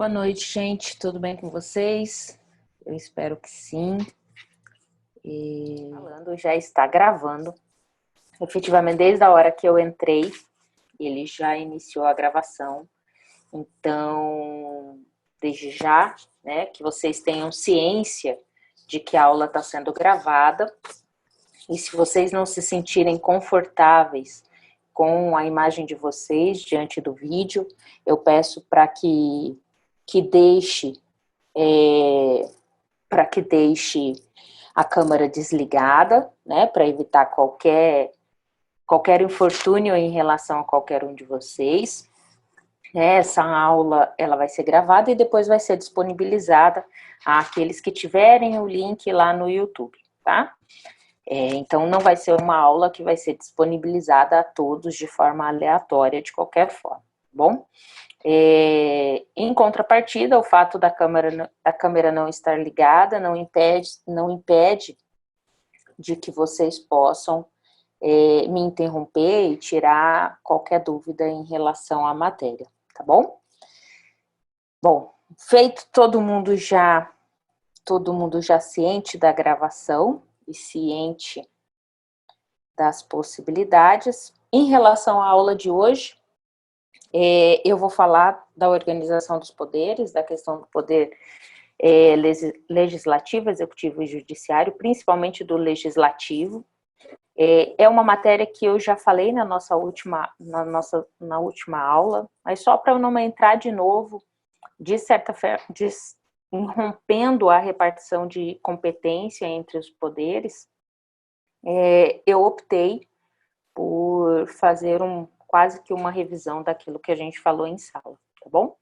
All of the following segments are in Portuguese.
Boa noite, gente. Tudo bem com vocês? Eu espero que sim. Falando, já está gravando. Efetivamente, desde a hora que eu entrei, ele já iniciou a gravação. Então, desde já, né, que vocês tenham ciência de que a aula está sendo gravada. E se vocês não se sentirem confortáveis com a imagem de vocês diante do vídeo, eu peço para que deixe a câmera desligada, né, para evitar qualquer infortúnio em relação a qualquer um de vocês. Essa aula ela vai ser gravada e depois vai ser disponibilizada àqueles que tiverem o link lá no YouTube, tá? Então não vai ser uma aula que vai ser disponibilizada a todos de forma aleatória, de qualquer forma, tá bom? Em contrapartida, o fato da câmera não estar ligada não impede de que vocês possam me interromper e tirar qualquer dúvida em relação à matéria, tá bom? Bom, feito todo mundo já ciente da gravação e ciente das possibilidades. Em relação à aula de hoje, eu vou falar da organização dos poderes, da questão do poder legislativo, executivo e judiciário, principalmente do legislativo. É uma matéria que eu já falei na última aula, mas só para eu não entrar de novo, rompendo a repartição de competência entre os poderes, eu optei por fazer quase que uma revisão daquilo que a gente falou em sala, tá bom?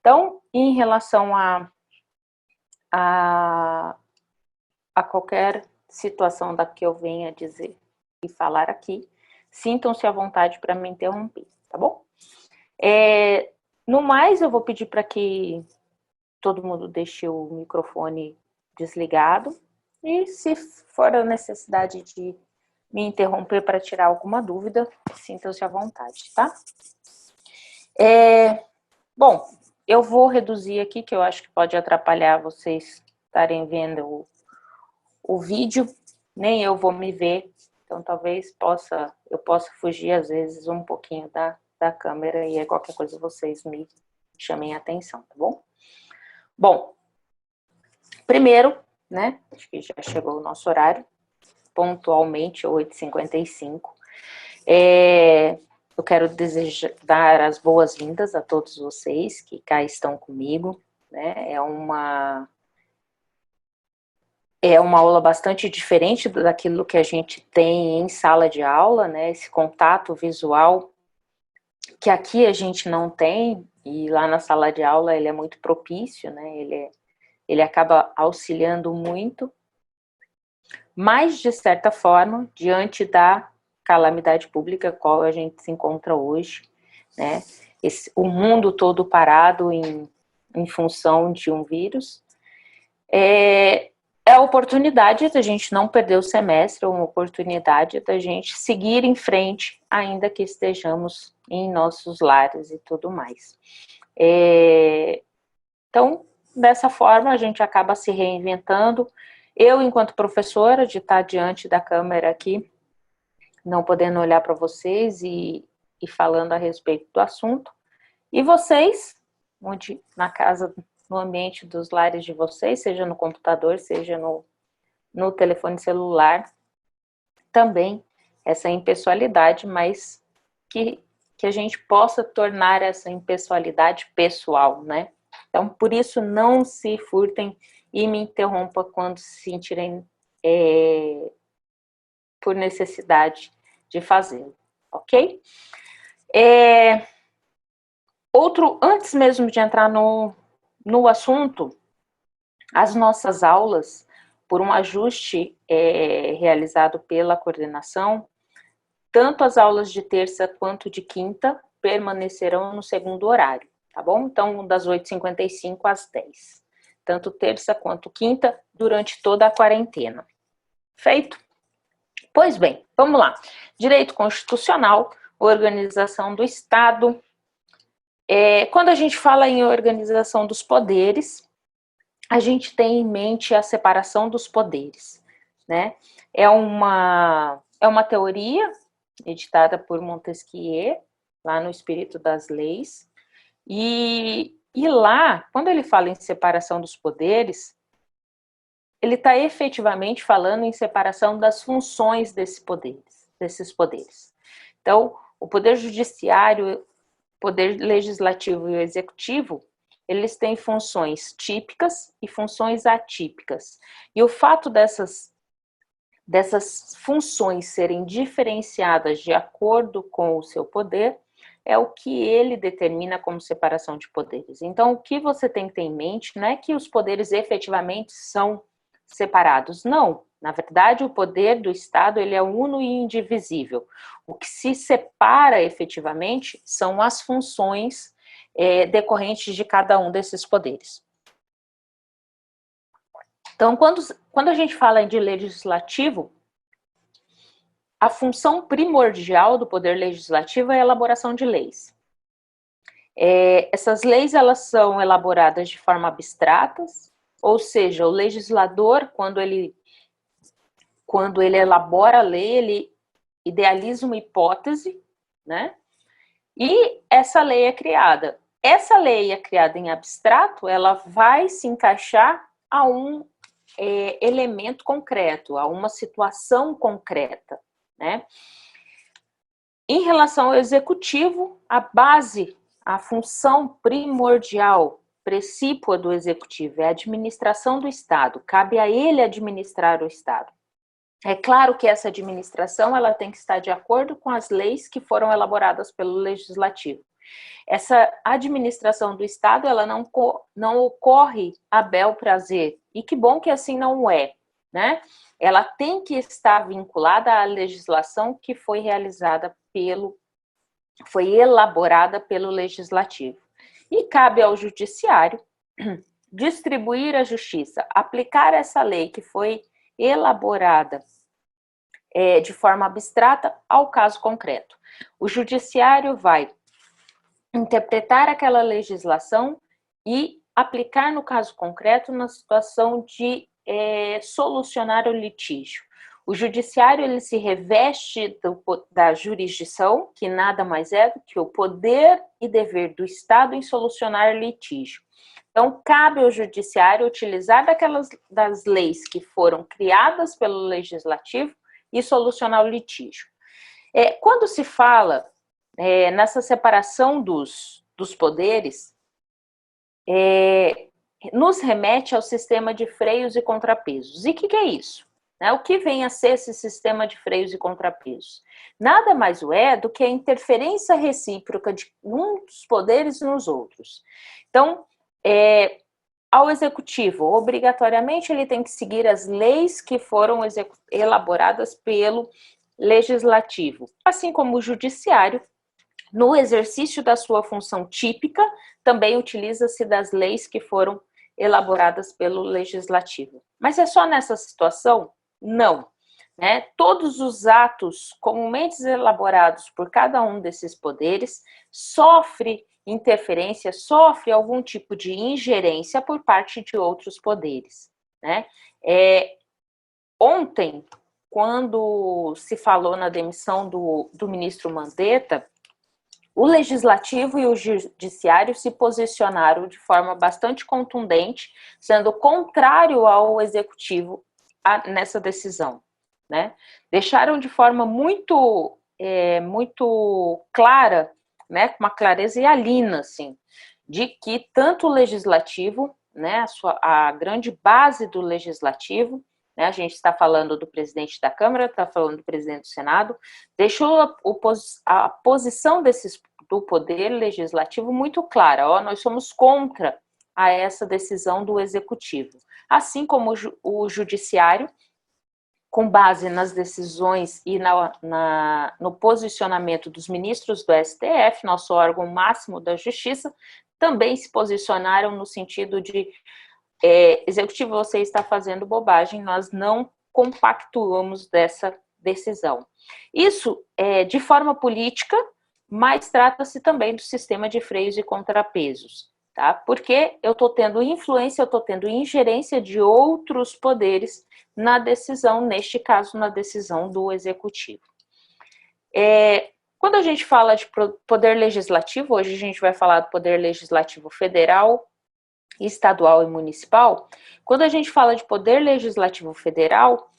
Então, em relação a qualquer situação da que eu venha dizer e falar aqui, sintam-se à vontade para me interromper, tá bom? No mais, eu vou pedir para que todo mundo deixe o microfone desligado e, se for a necessidade de me interromper para tirar alguma dúvida, sintam-se à vontade, tá? Bom, eu vou reduzir aqui, que eu acho que pode atrapalhar vocês estarem vendo o vídeo, nem eu vou me ver, então talvez eu possa fugir às vezes um pouquinho da câmera e qualquer coisa vocês me chamem a atenção, tá bom? Bom, primeiro, né, acho que já chegou o nosso horário, pontualmente, 8h55, eu quero dar as boas-vindas a todos vocês que cá estão comigo, né, é uma aula bastante diferente daquilo que a gente tem em sala de aula, né, esse contato visual que aqui a gente não tem, e lá na sala de aula ele é muito propício, né, ele acaba auxiliando muito, mas de certa forma, diante da calamidade pública qual a gente se encontra hoje, né, o mundo todo parado em função de um vírus, é a oportunidade da gente não perder o semestre, uma oportunidade da gente seguir em frente, ainda que estejamos em nossos lares e tudo mais. Então, dessa forma, a gente acaba se reinventando. Eu, enquanto professora, de estar diante da câmera aqui, não podendo olhar para vocês e falando a respeito do assunto. E vocês, onde na casa, no ambiente dos lares de vocês, seja no computador, seja no telefone celular, também essa impessoalidade, mas que a gente possa tornar essa impessoalidade pessoal, né? Então, por isso, não se furtem e me interrompa quando se sentirem por necessidade de fazê-lo, ok? Antes mesmo de entrar no assunto, as nossas aulas, por um ajuste realizado pela coordenação, tanto as aulas de terça quanto de quinta permanecerão no segundo horário, tá bom? Então, das 8h55 às 10. Tanto terça quanto quinta, durante toda a quarentena. Feito? Pois bem, vamos lá. Direito constitucional, organização do Estado, Quando a gente fala em organização dos poderes, a gente tem em mente a separação dos poderes, né? É uma teoria editada por Montesquieu, lá no Espírito das Leis, e lá, quando ele fala em separação dos poderes, ele está efetivamente falando em separação das funções desses poderes. Então, o poder judiciário, poder legislativo e o executivo, eles têm funções típicas e funções atípicas. E o fato dessas funções serem diferenciadas de acordo com o seu poder é o que ele determina como separação de poderes. Então, o que você tem que ter em mente não é que os poderes efetivamente são separados, não. Na verdade, o poder do Estado ele é uno e indivisível. O que se separa efetivamente são as funções decorrentes de cada um desses poderes. Então, quando a gente fala de legislativo, a função primordial do poder legislativo é a elaboração de leis. Essas leis elas são elaboradas de forma abstrata, ou seja, o legislador, quando ele elabora a lei, ele idealiza uma hipótese, né? E essa lei é criada. Essa lei é criada em abstrato, ela vai se encaixar a um elemento concreto, a uma situação concreta, né? Em relação ao executivo, a base, a função primordial, precípua do executivo é a administração do Estado. Cabe a ele administrar o Estado. É claro que essa administração ela tem que estar de acordo com as leis que foram elaboradas pelo legislativo. Essa administração do Estado ela não ocorre a bel prazer. E que bom que assim não é, né? Ela tem que estar vinculada à legislação que foi elaborada pelo legislativo. E cabe ao judiciário distribuir a justiça, aplicar essa lei que foi elaborada de forma abstrata ao caso concreto. O judiciário vai interpretar aquela legislação e aplicar no caso concreto na situação de solucionar o litígio. O judiciário ele se reveste da jurisdição, que nada mais é do que o poder e dever do Estado em solucionar litígio. Então, cabe ao judiciário utilizar das leis que foram criadas pelo legislativo e solucionar o litígio. Quando se fala nessa separação dos poderes, nos remete ao sistema de freios e contrapesos. E o que é isso? O que vem a ser esse sistema de freios e contrapesos? Nada mais é do que a interferência recíproca de um dos poderes nos outros. Então, ao executivo, obrigatoriamente ele tem que seguir as leis que foram elaboradas pelo legislativo, assim como o judiciário, no exercício da sua função típica, também utiliza-se das leis que foram elaboradas pelo legislativo. Mas é só nessa situação? Não. Todos os atos comumente elaborados por cada um desses poderes sofre interferência, sofre algum tipo de ingerência por parte de outros poderes. Ontem, quando se falou na demissão do ministro Mandetta, o legislativo e o judiciário se posicionaram de forma bastante contundente, sendo contrário ao executivo nessa decisão. Deixaram de forma muito clara, com uma clareza hialina, assim, de que tanto o legislativo, a grande base do legislativo, a gente está falando do presidente da Câmara, está falando do presidente do Senado, deixou a posição do poder legislativo muito clara. Nós somos contra a essa decisão do executivo. Assim como o judiciário, com base nas decisões e no posicionamento dos ministros do STF, nosso órgão máximo da justiça, também se posicionaram no sentido de executivo, você está fazendo bobagem, nós não compactuamos dessa decisão. Isso, de forma política, mas trata-se também do sistema de freios e contrapesos, tá? Porque eu estou tendo influência, eu estou tendo ingerência de outros poderes na decisão, neste caso, na decisão do executivo. Quando a gente fala de poder legislativo, hoje a gente vai falar do poder legislativo federal, estadual e municipal. Quando a gente fala de poder legislativo federal,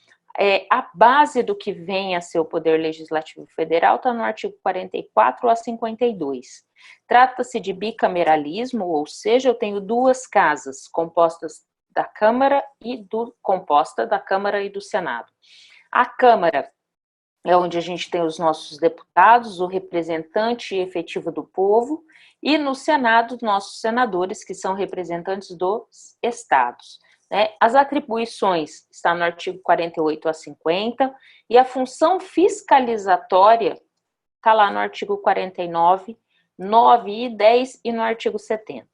a base do que vem a ser o poder legislativo federal está no artigo 44 a 52. Trata-se de bicameralismo, ou seja, eu tenho duas casas compostas da Câmara e do Senado. A Câmara é onde a gente tem os nossos deputados, o representante efetivo do povo, e no Senado, nossos senadores, que são representantes dos estados. As atribuições estão no artigo 48 a 50, e a função fiscalizatória está lá no artigo 49, 9 e 10 e no artigo 70.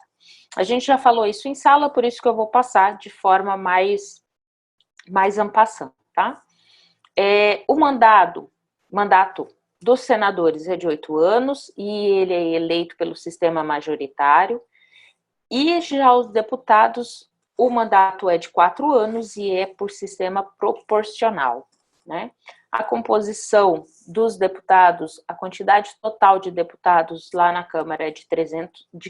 A gente já falou isso em sala, por isso que eu vou passar de forma mais en passant, tá? O mandato dos senadores é de 8 anos e ele é eleito pelo sistema majoritário. E já os deputados, o mandato é de 4 anos e é por sistema proporcional, né? A composição dos deputados, a quantidade total de deputados lá na Câmara é de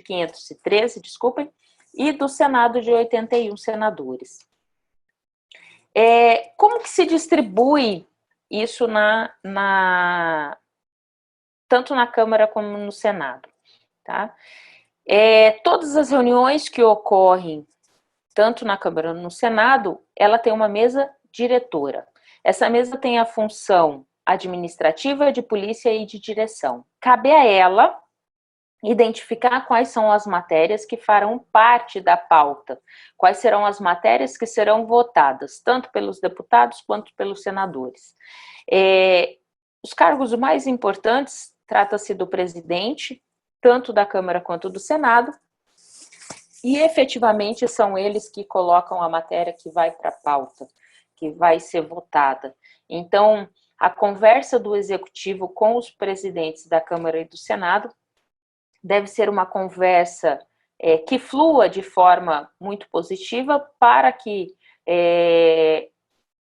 513, desculpem, e do Senado de 81 senadores. Como que se distribui isso tanto na Câmara como no Senado? Tá? Todas as reuniões que ocorrem, tanto na Câmara como no Senado, ela tem uma mesa diretora. Essa mesa tem a função administrativa, de polícia e de direção. Cabe a ela identificar quais são as matérias que farão parte da pauta, quais serão as matérias que serão votadas, tanto pelos deputados quanto pelos senadores. Os cargos mais importantes, trata-se do presidente, tanto da Câmara quanto do Senado, e efetivamente são eles que colocam a matéria que vai para a pauta, que vai ser votada. Então, a conversa do Executivo com os presidentes da Câmara e do Senado deve ser uma conversa que flua de forma muito positiva para que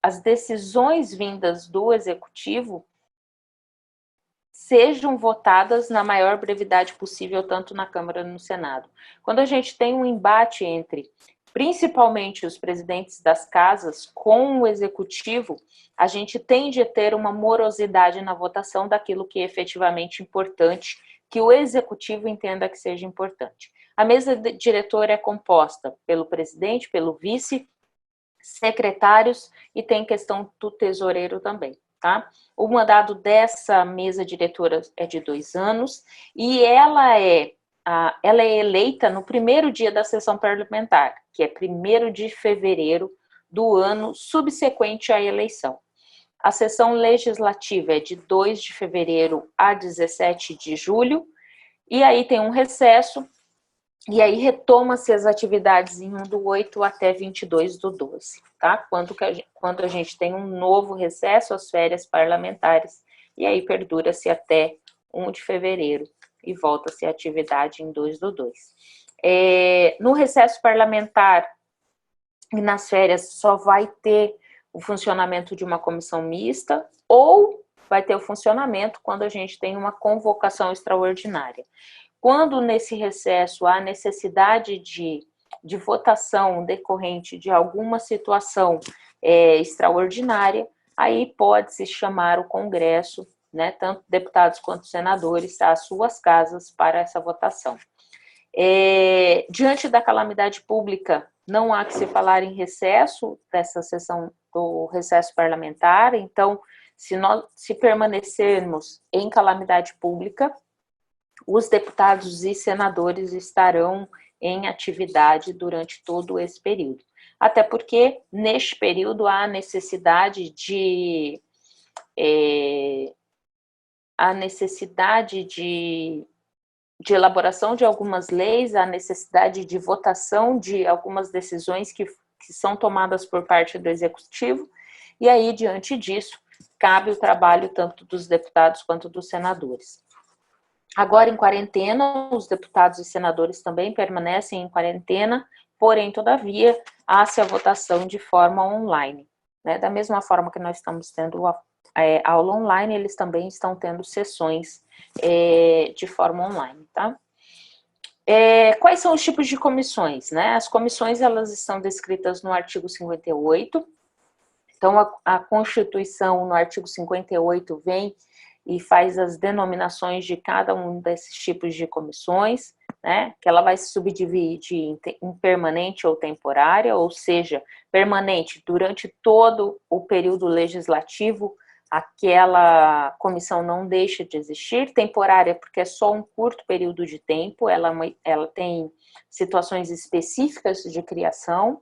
as decisões vindas do Executivo sejam votadas na maior brevidade possível, tanto na Câmara como no Senado. Quando a gente tem um embate entre, principalmente, os presidentes das casas com o Executivo, a gente tende a ter uma morosidade na votação daquilo que é efetivamente importante, que o Executivo entenda que seja importante. A mesa diretora é composta pelo presidente, pelo vice, secretários e tem questão do tesoureiro também, tá? O mandato dessa mesa diretora é de 2 anos e ela é eleita no primeiro dia da sessão parlamentar, que é 1º de fevereiro do ano subsequente à eleição. A sessão legislativa é de 2 de fevereiro a 17 de julho, e aí tem um recesso, e aí retoma-se as atividades em 1 do 8 até 22 do 12, tá? Quando a gente tem um novo recesso, as férias parlamentares, e aí perdura-se até 1 de fevereiro, e volta-se a atividade em 2 do 2. No recesso parlamentar e nas férias só vai ter o funcionamento de uma comissão mista, ou vai ter o funcionamento quando a gente tem uma convocação extraordinária. Quando nesse recesso há necessidade de votação decorrente de alguma situação extraordinária, aí pode-se chamar o Congresso, né, tanto deputados quanto senadores, às suas casas para essa votação. Diante da calamidade pública, não há que se falar em recesso dessa sessão do recesso parlamentar, então, se permanecermos em calamidade pública, os deputados e senadores estarão em atividade durante todo esse período. Até porque, neste período, há necessidade de elaboração de algumas leis, a necessidade de votação de algumas decisões que são tomadas por parte do Executivo, e aí, diante disso, cabe o trabalho tanto dos deputados quanto dos senadores. Agora em quarentena, os deputados e senadores também permanecem em quarentena, porém, todavia, há-se a votação de forma online, né? Da mesma forma que nós estamos tendo aula online, eles também estão tendo sessões de forma online, tá? Quais são os tipos de comissões, né? As comissões, elas estão descritas no artigo 58, então a Constituição, no artigo 58, vem e faz as denominações de cada um desses tipos de comissões, né? Que ela vai se subdividir em permanente ou temporária, ou seja, permanente durante todo o período legislativo, aquela comissão não deixa de existir, temporária porque é só um curto período de tempo, ela tem situações específicas de criação.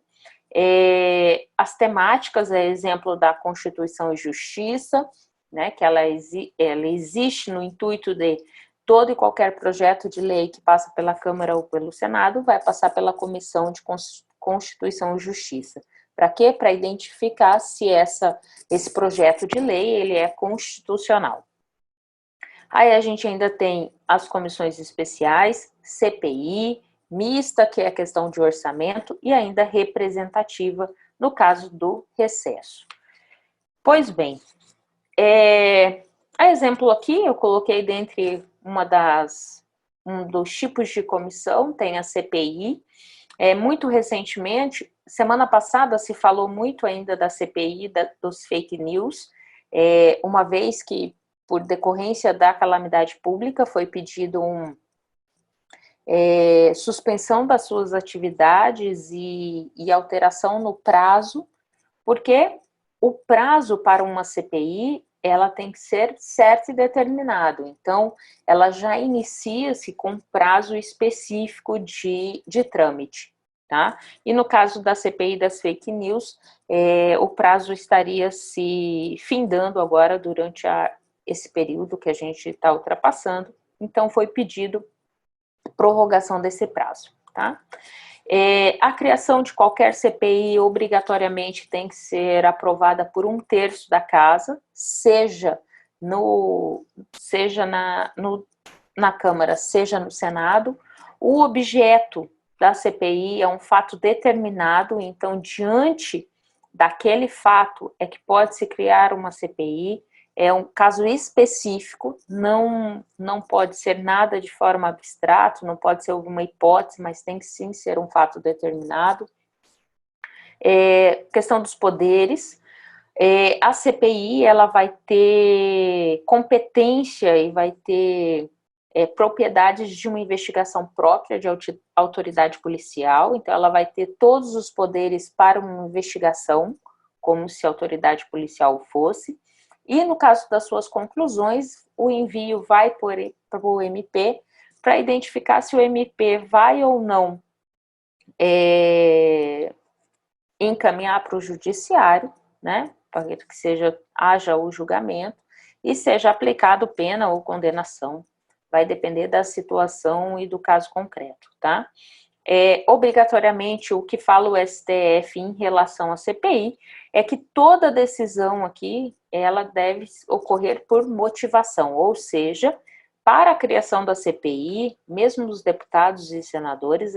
As temáticas é exemplo da Constituição e Justiça, né, que ela existe no intuito de todo e qualquer projeto de lei que passa pela Câmara ou pelo Senado vai passar pela Comissão de Constituição e Justiça. Para quê? Para identificar se esse projeto de lei ele é constitucional. Aí a gente ainda tem as comissões especiais, CPI, mista, que é a questão de orçamento, e ainda representativa, no caso do recesso. Pois bem, a exemplo aqui, eu coloquei dentre um dos tipos de comissão, tem a CPI. Muito recentemente, semana passada, se falou muito ainda da CPI, dos fake news, uma vez que, por decorrência da calamidade pública, foi pedido suspensão das suas atividades e alteração no prazo, porque o prazo para uma CPI, ela tem que ser certo e determinado. Então, ela já inicia-se com prazo específico de trâmite, tá? E no caso da CPI das fake news, o prazo estaria se findando agora durante esse período que a gente está ultrapassando. Então, foi pedido prorrogação desse prazo, tá? A criação de qualquer CPI obrigatoriamente tem que ser aprovada por 1/3 da casa, seja na Câmara, seja no Senado. O objeto da CPI é um fato determinado, então, diante daquele fato é que pode-se criar uma CPI, é um caso específico, não pode ser nada de forma abstrata, não pode ser alguma hipótese, mas tem que sim ser um fato determinado. Questão dos poderes, a CPI ela vai ter competência e vai ter propriedades de uma investigação própria de autoridade policial, então ela vai ter todos os poderes para uma investigação, como se a autoridade policial fosse. E no caso das suas conclusões, o envio vai para o MP para identificar se o MP vai ou não encaminhar para o judiciário, né, para que haja o julgamento e seja aplicado pena ou condenação. Vai depender da situação e do caso concreto, tá? Obrigatoriamente, o que fala o STF em relação à CPI é que toda decisão aqui, ela deve ocorrer por motivação, ou seja, para a criação da CPI, mesmo os deputados e senadores,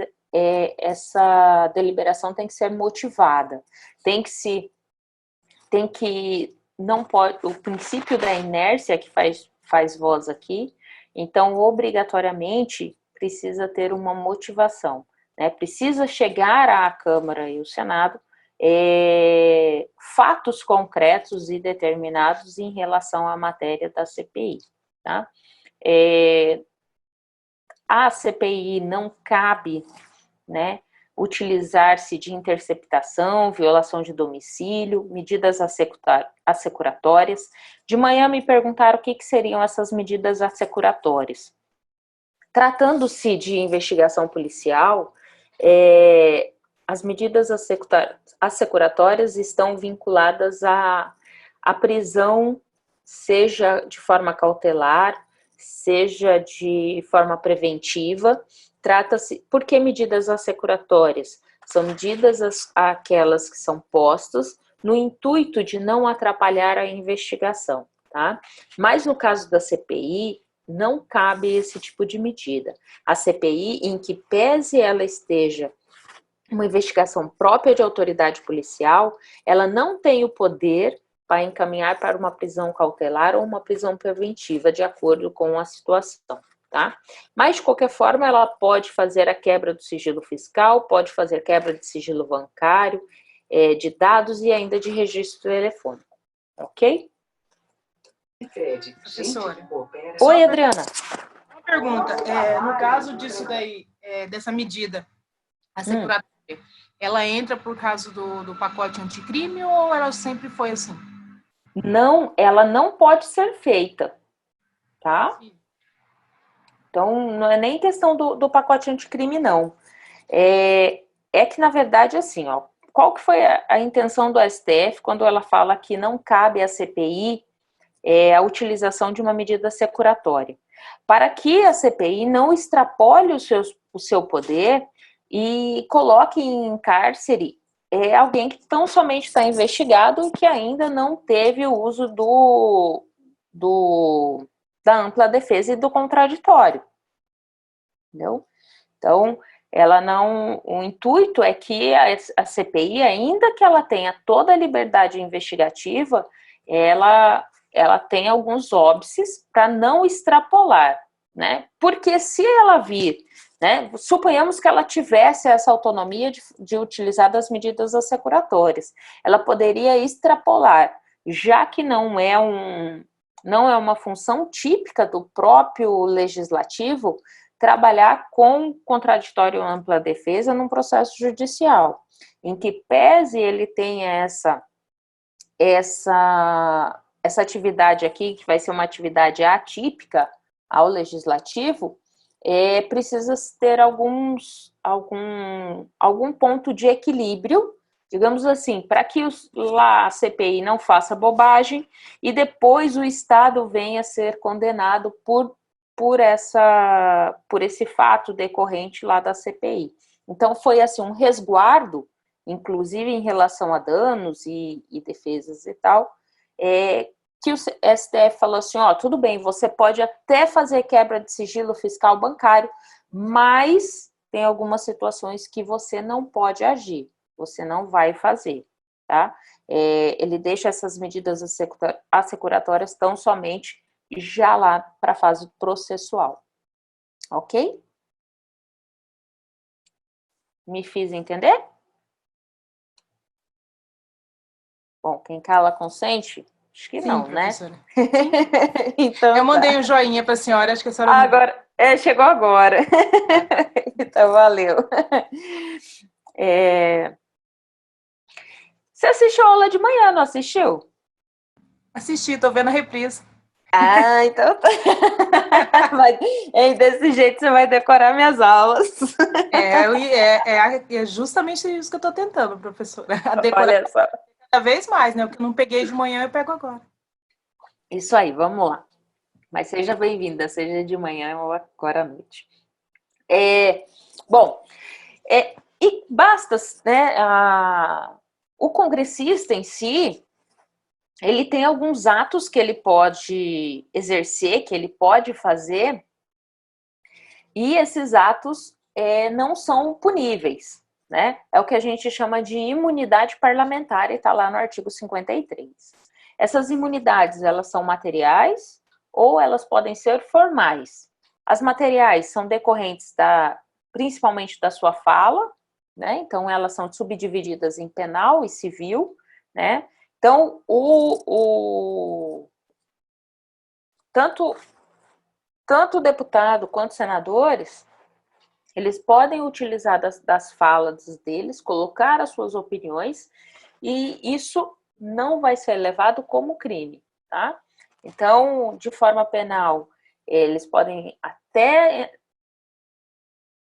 essa deliberação tem que ser motivada, não pode, o princípio da inércia que faz voz aqui, então, obrigatoriamente, precisa ter uma motivação, né? Precisa chegar à Câmara e ao Senado fatos concretos e determinados em relação à matéria da CPI, tá? A CPI não cabe, né, utilizar-se de interceptação, violação de domicílio, medidas assecuratórias. De manhã me perguntaram o que seriam essas medidas assecuratórias. Tratando-se de investigação policial, as medidas assecuratórias estão vinculadas à prisão, seja de forma cautelar, seja de forma preventiva. Trata-se, por que medidas assecuratórias? São medidas aquelas que são postas no intuito de não atrapalhar a investigação, tá? Mas no caso da CPI, não cabe esse tipo de medida. A CPI, em que pese ela esteja uma investigação própria de autoridade policial, ela não tem o poder para encaminhar para uma prisão cautelar ou uma prisão preventiva, de acordo com a situação, tá? Mas, de qualquer forma, ela pode fazer a quebra do sigilo fiscal, pode fazer quebra de sigilo bancário, de dados e ainda de registro telefônico, ok? Professora. Oi, Adriana. Uma pergunta, no caso disso daí, dessa medida, a securatória, ela entra por causa do pacote anticrime ou ela sempre foi assim? Não, ela não pode ser feita, tá? Sim. Então, não é nem questão do pacote anticrime, não. É que, na verdade, assim, ó, qual que foi a intenção do STF quando ela fala que não cabe à CPI a utilização de uma medida securatória? Para que a CPI não extrapole o seu poder e coloque em cárcere alguém que tão somente está investigado e que ainda não teve o uso da ampla defesa e do contraditório. Entendeu? Então, ela não. O intuito é que a CPI, ainda que ela tenha toda a liberdade investigativa, ela tem alguns óbices para não extrapolar, né? Porque se ela vir, né? Suponhamos que ela tivesse essa autonomia de utilizar das medidas assecuratórias, ela poderia extrapolar, já que não é uma função típica do próprio legislativo trabalhar com contraditório ou ampla defesa num processo judicial, em que pese ele tenha essa atividade aqui, que vai ser uma atividade atípica ao legislativo, precisa ter algum ponto de equilíbrio, digamos assim, para que lá a CPI não faça bobagem e depois o Estado venha a ser condenado por esse fato decorrente lá da CPI. Então, foi assim um resguardo, inclusive em relação a danos e defesas e tal, que o STF falou assim, ó, tudo bem, você pode até fazer quebra de sigilo fiscal bancário, mas tem algumas situações que você não pode agir, você não vai fazer, tá? Ele deixa essas medidas assecuratórias tão somente já lá para a fase processual. Ok? Me fiz entender? Bom, quem cala consente? Acho que Sim, não, professora. né? Sim. Então, Eu mandei um joinha para a senhora, acho que a senhora não viu. agora, chegou agora. Então, valeu. Você assistiu a aula de manhã, não assistiu? Assisti, tô vendo a reprise. Ah, então tá. Mas, desse jeito você vai decorar minhas aulas. É justamente isso que eu tô tentando, professora. A decorar Olha só. cada vez mais, né? O que eu não peguei de manhã, eu pego agora. Isso aí, vamos lá. Mas seja bem-vinda, seja de manhã ou agora à noite. Bom, e basta, né, o congressista em si, ele tem alguns atos que ele pode exercer, que ele pode fazer, e esses atos não são puníveis, né? É o que a gente chama de imunidade parlamentar e está lá no artigo 53. Essas imunidades, elas são materiais ou elas podem ser formais. As materiais são decorrentes principalmente da sua fala, né? Então elas são subdivididas em penal e civil, né? Então tanto o deputado quanto os senadores, eles podem utilizar das falas deles, colocar as suas opiniões, e isso não vai ser levado como crime, tá? Então, de forma penal, eles podem até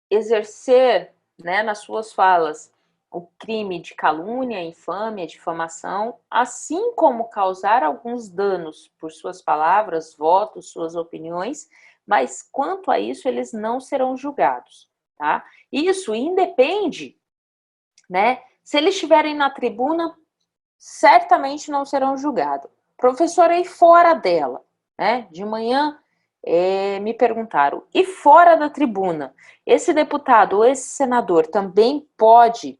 exercer, né, nas suas falas, o crime de calúnia, infâmia, difamação, assim como causar alguns danos por suas palavras, votos, suas opiniões, mas quanto a isso, eles não serão julgados, tá? Isso independe, né? Se eles estiverem na tribuna, certamente não serão julgados. Professora, aí fora dela, né? De manhã, me perguntaram, e fora da tribuna, esse deputado ou esse senador também pode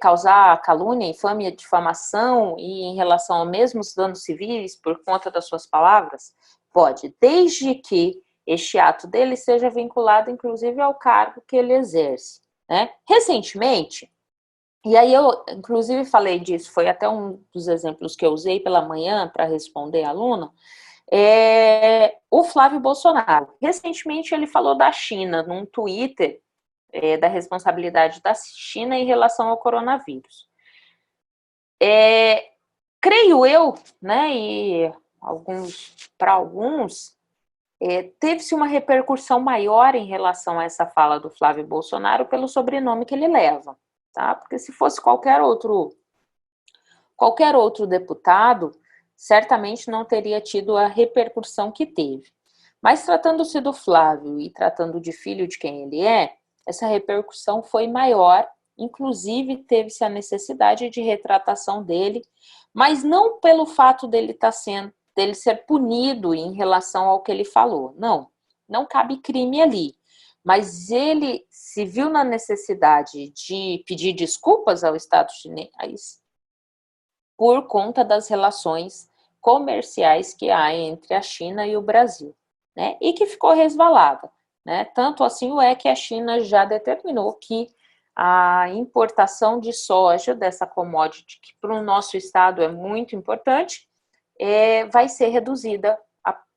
causar calúnia, infâmia, difamação e em relação a mesmos danos civis por conta das suas palavras? Pode, desde que este ato dele seja vinculado, inclusive, ao cargo que ele exerce, né? Recentemente, e aí eu, inclusive, falei disso, foi até um dos exemplos que eu usei pela manhã para responder a aluna, o Flávio Bolsonaro. Recentemente ele falou da China, num Twitter, da responsabilidade da China em relação ao coronavírus. Creio eu, né, e para alguns, teve-se uma repercussão maior em relação a essa fala do Flávio Bolsonaro pelo sobrenome que ele leva, tá? Porque se fosse qualquer outro deputado, certamente não teria tido a repercussão que teve. Mas tratando-se do Flávio e tratando de filho de quem ele essa repercussão foi maior, inclusive teve-se a necessidade de retratação dele, mas não pelo fato dele ser punido em relação ao que ele falou. Não cabe crime ali. Mas ele se viu na necessidade de pedir desculpas ao Estado chinês por conta das relações comerciais que há entre a China e o Brasil, né? E que ficou resvalada, né? Tanto assim que a China já determinou que a importação de soja, dessa commodity, que para o nosso estado é muito importante, vai ser reduzida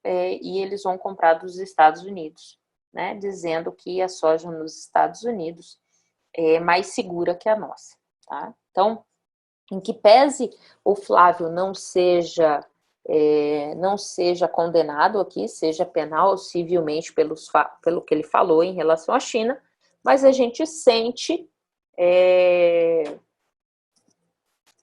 e eles vão comprar dos Estados Unidos, né? Dizendo que a soja nos Estados Unidos é mais segura que a nossa, tá? Então, em que pese o Flávio não seja condenado aqui, seja penal ou civilmente pelo que ele falou em relação à China, mas a gente sente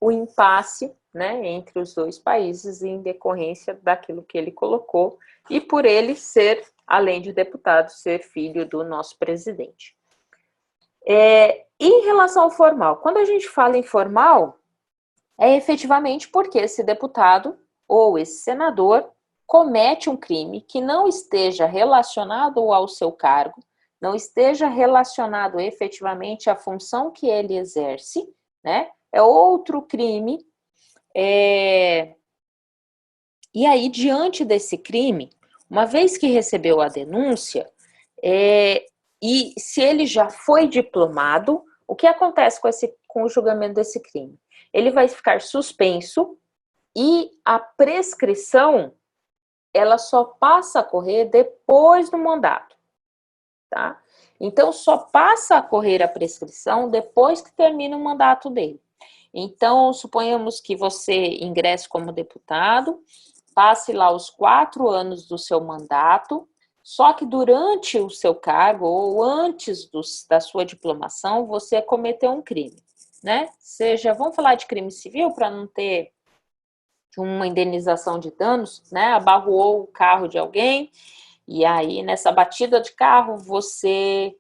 o impasse, né, entre os dois países em decorrência daquilo que ele colocou e por ele ser, além de deputado, ser filho do nosso presidente. Em relação ao formal, quando a gente fala em formal, é efetivamente porque esse deputado ou esse senador comete um crime que não esteja relacionado ao seu cargo, não esteja relacionado efetivamente à função que ele exerce, né? É outro crime. E aí, diante desse crime, uma vez que recebeu a denúncia, e se ele já foi diplomado, o que acontece com o julgamento desse crime? Ele vai ficar suspenso e a prescrição, ela só passa a correr depois do mandato, tá? Então, só passa a correr a prescrição depois que termina o mandato dele. Então, suponhamos que você ingresse como deputado, passe lá os 4 anos do seu mandato, só que durante o seu cargo ou antes da sua diplomação, você cometeu um crime, né? Vamos falar de crime civil para não ter uma indenização de danos, né? Abarroou o carro de alguém e aí nessa batida de carro você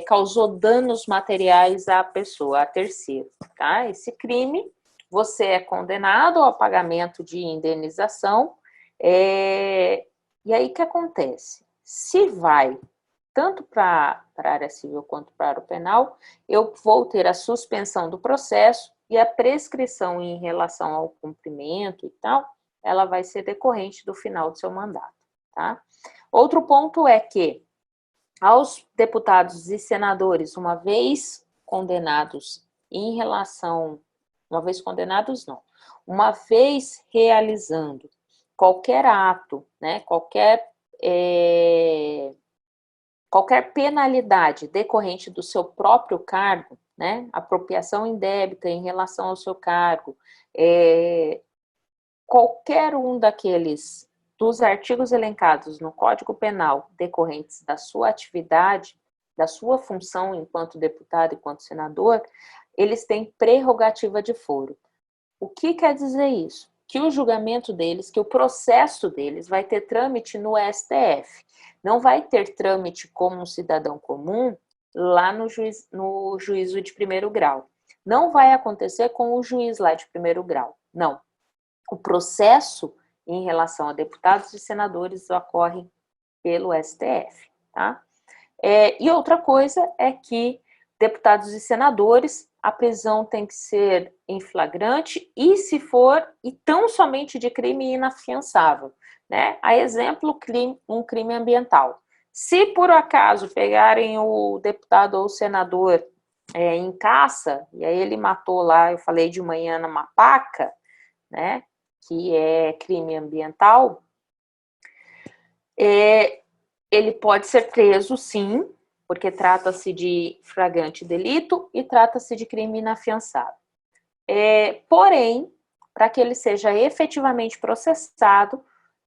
causou danos materiais à pessoa, a terceiro, tá? Esse crime, você é condenado ao pagamento de indenização, e aí o que acontece? Se vai tanto para a área civil quanto para a área penal, eu vou ter a suspensão do processo e a prescrição em relação ao cumprimento e tal, ela vai ser decorrente do final do seu mandato, tá? Outro ponto é que aos deputados e senadores, uma vez condenados uma vez realizando qualquer ato, né, qualquer penalidade decorrente do seu próprio cargo, né, apropriação indébita em relação ao seu cargo, qualquer um dos artigos elencados no Código Penal decorrentes da sua atividade, da sua função enquanto deputado e enquanto senador, eles têm prerrogativa de foro. O que quer dizer isso? Que o julgamento deles, que o processo deles vai ter trâmite no STF. Não vai ter trâmite como um cidadão comum lá no juízo de primeiro grau. Não vai acontecer com o juiz lá de primeiro grau. Não. O processo, em relação a deputados e senadores ocorrem pelo STF, tá? E outra coisa é que deputados e senadores, a prisão tem que ser em flagrante e se for, e tão somente de crime inafiançável, né? A exemplo, um crime ambiental. Se por acaso pegarem o deputado ou o senador em caça, e aí ele matou lá, eu falei de manhã numa paca, né? Que é crime ambiental, ele pode ser preso, sim, porque trata-se de flagrante delito e trata-se de crime inafiançável. Porém, para que ele seja efetivamente processado,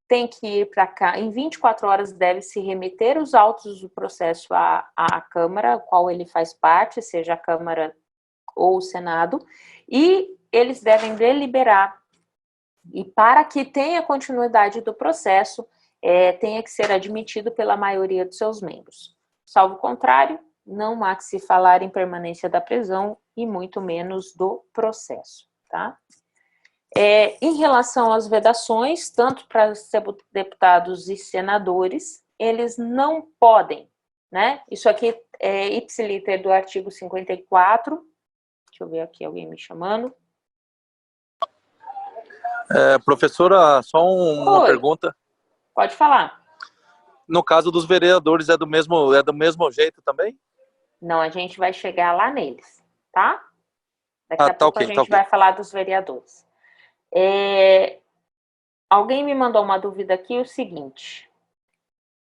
tem que ir para cá, em 24 horas deve se remeter os autos do processo à Câmara, qual ele faz parte, seja a Câmara ou o Senado, e eles devem deliberar. E para que tenha continuidade do processo, tenha que ser admitido pela maioria dos seus membros. Salvo o contrário, não há que se falar em permanência da prisão e muito menos do processo, tá? Em relação às vedações, tanto para deputados e senadores, eles não podem, né? Isso aqui é ipsiliter do artigo 54. Deixa eu ver aqui, alguém me chamando. Professora, só uma pergunta. Pode falar. No caso dos vereadores, é do mesmo jeito também? Não, a gente vai chegar lá neles, tá? Daqui a pouco okay, a gente vai falar dos vereadores. Alguém me mandou uma dúvida aqui, o seguinte.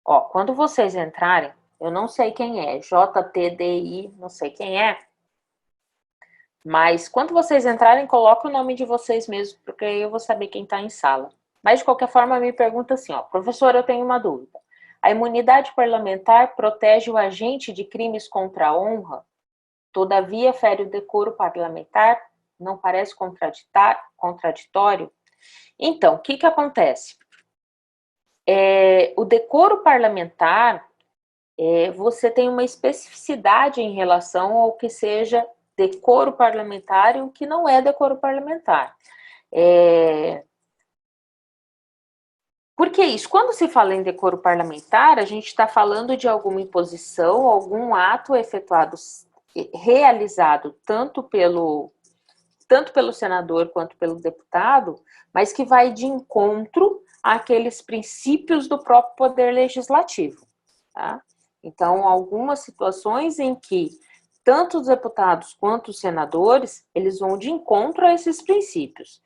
Quando vocês entrarem, eu não sei quem é, JTDI, não sei quem é, mas quando vocês entrarem, coloque o nome de vocês mesmo, porque aí eu vou saber quem está em sala. Mas, de qualquer forma, me pergunta assim, professor, eu tenho uma dúvida. A imunidade parlamentar protege o agente de crimes contra a honra? Todavia, fere o decoro parlamentar? Não parece contraditório? Então, o que acontece? O decoro parlamentar, você tem uma especificidade em relação ao que seja decoro parlamentar e o que não é decoro parlamentar. Por que isso? Quando se fala em decoro parlamentar, a gente está falando de alguma imposição, algum ato efetuado, realizado tanto pelo senador quanto pelo deputado, mas que vai de encontro àqueles princípios do próprio poder legislativo, tá? Então, algumas situações em que tanto os deputados quanto os senadores, eles vão de encontro a esses princípios.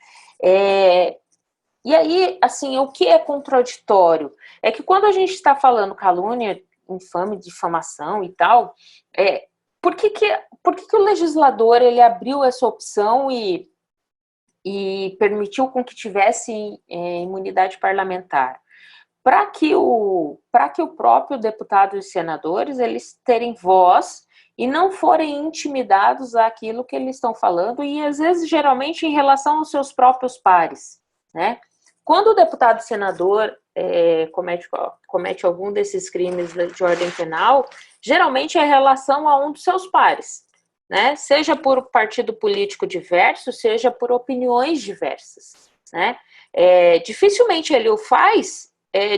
E aí, assim, o que é contraditório? É que quando a gente está falando calúnia, infame, difamação e tal, por que o legislador ele abriu essa opção e permitiu com que tivesse imunidade parlamentar? Para que o próprio deputado e senadores eles terem voz e não forem intimidados àquilo que eles estão falando e, às vezes, geralmente, em relação aos seus próprios pares, né? Quando o deputado e senador comete algum desses crimes de ordem penal, geralmente é em relação a um dos seus pares, né? Seja por partido político diverso, seja por opiniões diversas, né? Dificilmente ele o faz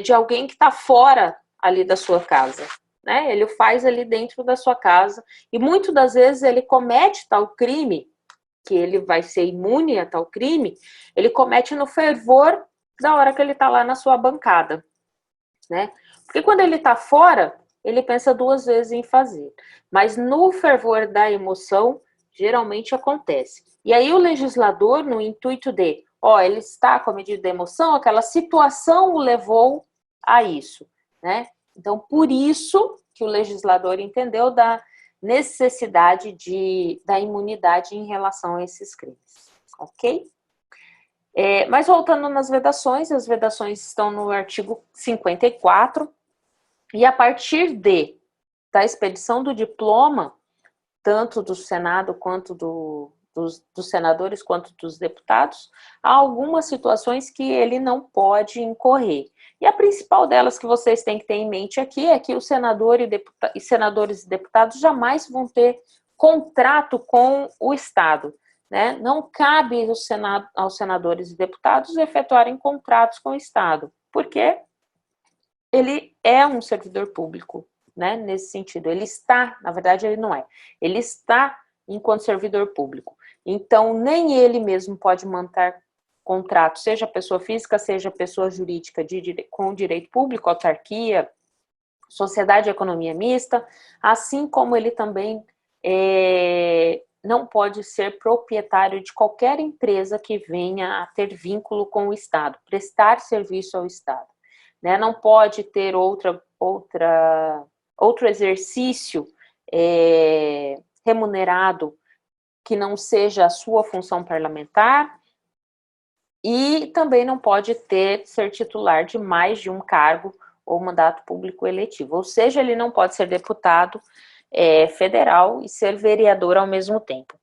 de alguém que está fora ali da sua casa, né? Ele o faz ali dentro da sua casa e muitas das vezes ele comete tal crime, que ele vai ser imune a tal crime, ele comete no fervor da hora que ele está lá na sua bancada, né? Porque quando ele está fora, ele pensa duas vezes em fazer. Mas no fervor da emoção, geralmente acontece. E aí o legislador, no intuito de, ele está com a medida da emoção, aquela situação o levou a isso, né? Então, por isso que o legislador entendeu da necessidade da imunidade em relação a esses crimes, ok? Mas voltando nas vedações, as vedações estão no artigo 54, e a partir da expedição do diploma, tanto do Senado quanto dos senadores quanto dos deputados, há algumas situações que ele não pode incorrer. E a principal delas que vocês têm que ter em mente aqui é que o senador e senadores e deputados jamais vão ter contrato com o Estado. né? Não cabe aos senadores e deputados efetuarem contratos com o Estado, porque ele é um servidor público, né? Nesse sentido, ele está, na verdade ele não é, ele está enquanto servidor público. Então, nem ele mesmo pode manter contrato, seja pessoa física, seja pessoa jurídica com direito público, autarquia, sociedade de economia mista, assim como ele também não pode ser proprietário de qualquer empresa que venha a ter vínculo com o Estado, prestar serviço ao Estado, né? Não pode ter outro exercício remunerado que não seja a sua função parlamentar, e também não pode ser titular de mais de um cargo ou mandato público eletivo, ou seja, ele não pode ser deputado federal e ser vereador ao mesmo tempo.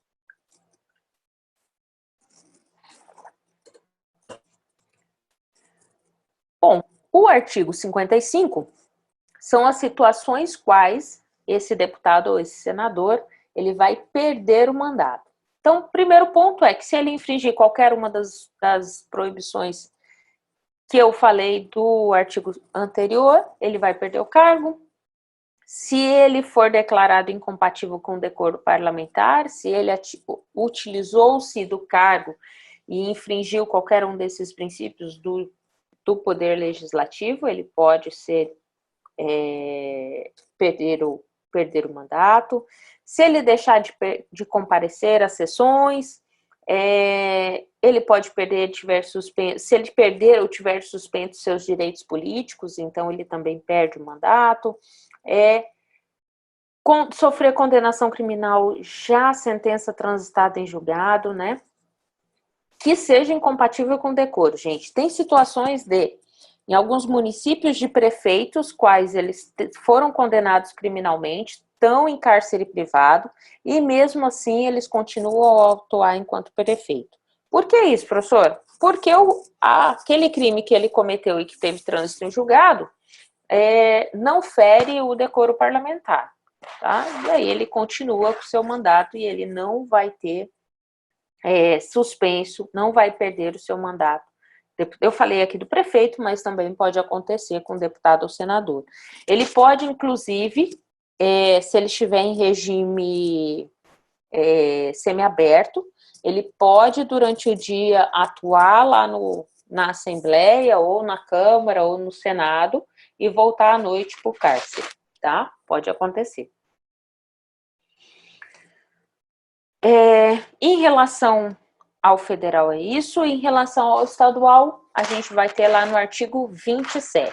Bom, o artigo 55 são as situações quais esse deputado ou esse senador ele vai perder o mandato. Então, o primeiro ponto é que se ele infringir qualquer uma das proibições que eu falei do artigo anterior, ele vai perder o cargo. Se ele for declarado incompatível com o decoro parlamentar, se ele utilizou-se do cargo e infringiu qualquer um desses princípios do poder legislativo, ele pode perder o mandato. Se ele deixar de comparecer às sessões, ele pode perder, se ele perder ou tiver suspenso seus direitos políticos, então ele também perde o mandato. Sofrer condenação criminal já sentença transitada em julgado, né? Que seja incompatível com o decoro. Gente, tem situações em alguns municípios de prefeitos, quais eles foram condenados criminalmente, estão em cárcere privado, e mesmo assim eles continuam a atuar enquanto prefeito. Por que isso, professor? Porque aquele crime que ele cometeu e que teve trânsito em julgado não fere o decoro parlamentar, tá? E aí ele continua com o seu mandato e ele não vai ter suspenso, não vai perder o seu mandato. Eu falei aqui do prefeito, mas também pode acontecer com o deputado ou senador. Ele pode, inclusive, se ele estiver em regime semiaberto, ele pode, durante o dia, atuar lá na Assembleia, ou na Câmara, ou no Senado, e voltar à noite para o cárcere, tá? Pode acontecer. Em relação ao federal é isso, em relação ao estadual, a gente vai ter lá no artigo 27.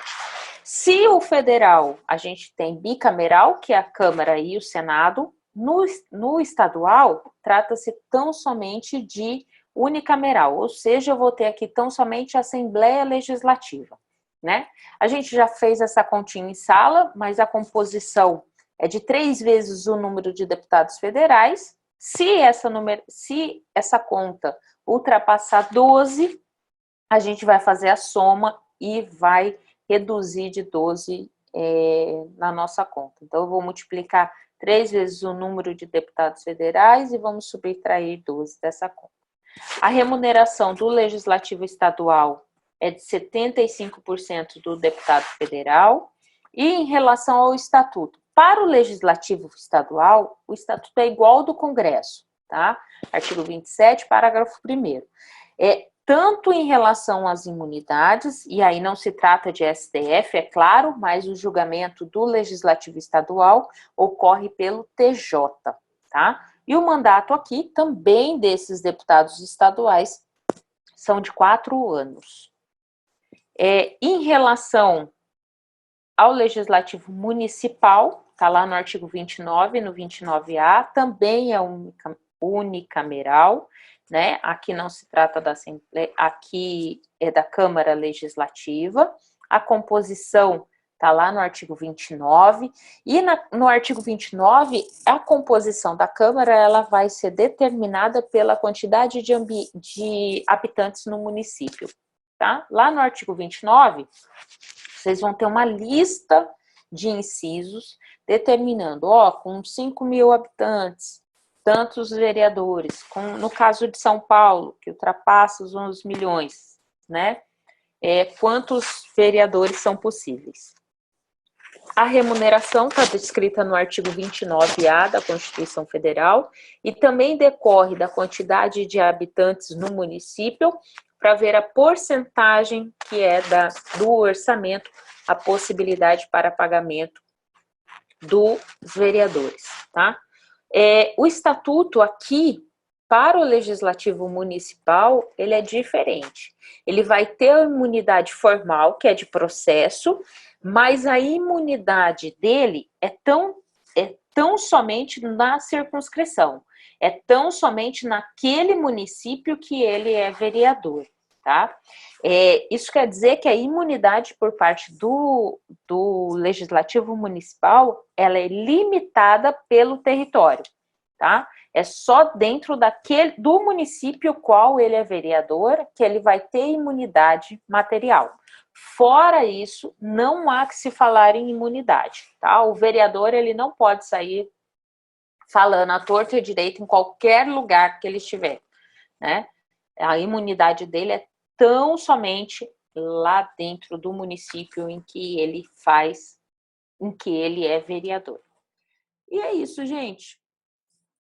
Se o federal, a gente tem bicameral, que é a Câmara e o Senado, no estadual, trata-se tão somente de unicameral, ou seja, eu vou ter aqui tão somente a Assembleia Legislativa, né? A gente já fez essa continha em sala, mas a composição é de 3 vezes o número de deputados federais. Se essa conta ultrapassar 12, a gente vai fazer a soma e vai reduzir de 12 na nossa conta. Então, eu vou multiplicar 3 vezes o número de deputados federais e vamos subtrair 12 dessa conta. A remuneração do legislativo estadual é de 75% do deputado federal. E em relação ao estatuto, para o legislativo estadual, o estatuto é igual ao do Congresso, tá? Artigo 27, parágrafo 1º. Tanto em relação às imunidades, e aí não se trata de STF, é claro, mas o julgamento do legislativo estadual ocorre pelo TJ, tá? E o mandato aqui, também desses deputados estaduais, são de 4 anos. Em relação ao legislativo municipal, está lá no artigo 29, no 29A, também é unicameral, né? Aqui não se trata da Assembleia, aqui é da Câmara Legislativa. A composição está lá no artigo 29, e no artigo 29, a composição da Câmara ela vai ser determinada pela quantidade de habitantes no município, tá? Lá no artigo 29, vocês vão ter uma lista de incisos determinando, com 5.000 habitantes, tantos vereadores, no caso de São Paulo, que ultrapassa os 11 milhões, né? Quantos vereadores são possíveis? A remuneração está descrita no artigo 29A da Constituição Federal e também decorre da quantidade de habitantes no município para ver a porcentagem que é do orçamento, a possibilidade para pagamento dos vereadores, tá? O estatuto aqui, para o Legislativo Municipal, ele é diferente. Ele vai ter a imunidade formal, que é de processo, mas a imunidade dele é tão somente na circunscrição, é tão somente naquele município que ele é vereador, tá? Isso quer dizer que a imunidade por parte do Legislativo Municipal, ela é limitada pelo território, tá? É só dentro do município qual ele é vereador que ele vai ter imunidade material. Fora isso, não há que se falar em imunidade, tá? O vereador, ele não pode sair falando à torta e à direita em qualquer lugar que ele estiver, né? A imunidade dele é tão somente lá dentro do município em que ele é vereador. E é isso, gente.